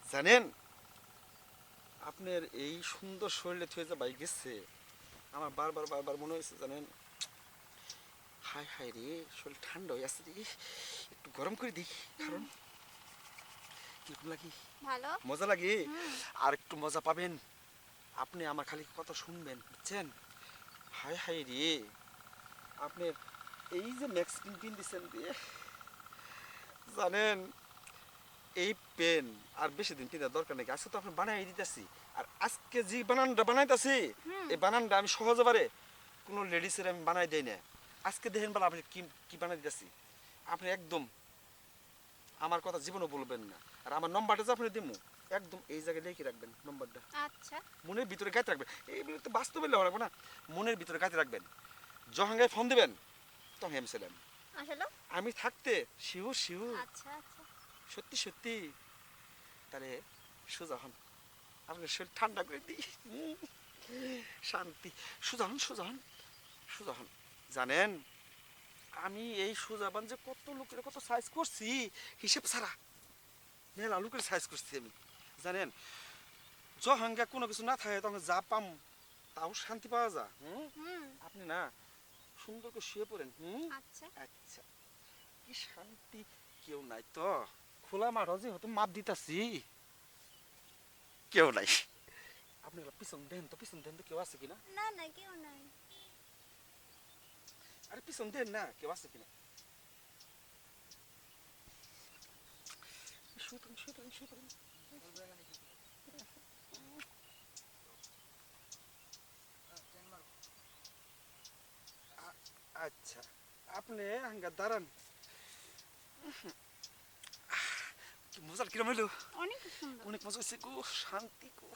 জানেন আপনার এই সুন্দর শরীরে থুয়ে যে বাইক গেছে আমার বারবার বারবার মনে হয়েছে জানেন হায় হায় রে শরীর ঠান্ডা হয়ে আসছে রে একটু গরম করে দিই কারণ কিরকম লাগে ভালো। মজা লাগে হুম। আর একটু মজা পাবেন আপনি আমার খালি কথা শুনবেন বুঝছেন হায় হায় রে আপনি এই যে ম্যাক্স পিন দিচ্ছেন দিয়ে জানেন এই পেন আর বেশি দিন পিনার দরকার নেই আজকে তো আপনি বানাই দিতেছি আর আজকে যে বানানটা বানাইতেছি হুম। এই বানানটা আমি সহজে পারে কোনো লেডিসের আমি বানাই দেই না আজকে দেখেন বলে আপনি কি কি বানাই দিতেছি আপনি একদম আমার কথা জীবনও বলবেন না আর আমার নম্বরটা যে আপনি দিমু একদম এই জায়গায় লিখে রাখবেন নম্বরটা আচ্ছা। মনের ভিতরে গাইতে রাখবেন এইগুলো তো বাস্তবে লেখা রাখবো না মনের ভিতরে গাইতে রাখবেন যখন গায়ে ফোন দিবেন তখন আমি ছিলাম আসলে। আমি থাকতে শিউ শিউ আচ্ছা আচ্ছা। সত্যি সত্যি তাহলে সোজা হন আপনার শরীর ঠান্ডা করে দিই শান্তি সোজা হন সোজা হন সোজা হন জানেন আমি এই সোজাবান যে কত লোকের কত সাইজ করছি হিসেব ছাড়া মেলা লোকের সাইজ করছি আমি জানেন যখন গা কোনো কিছু না থাকে তখন যা পাম তাও শান্তি পাওয়া যায় হুম হুম। আপনি না সুন্দর করে শুয়ে পড়েন হুম আচ্ছা। আচ্ছা কি শান্তি কেউ নাই তো খোলা মাঠ যে হয়তো মাপ দিতাছি কেউ নাই আপনি পিছন দেন তো কেউ আছে কিনা না না কেউ নাই। আরে পিছন দেন না কেউ আছে কিনা শুয়ে পড়েন শুয়ে পড়েন শুয়ে পড়েন আচ্ছা আপনি হাঙ্গা দাঁড়ান কি মজার কিরম হইলো অনেক সুন্দর। অনেক মজা হয়েছে গো শান্তি গো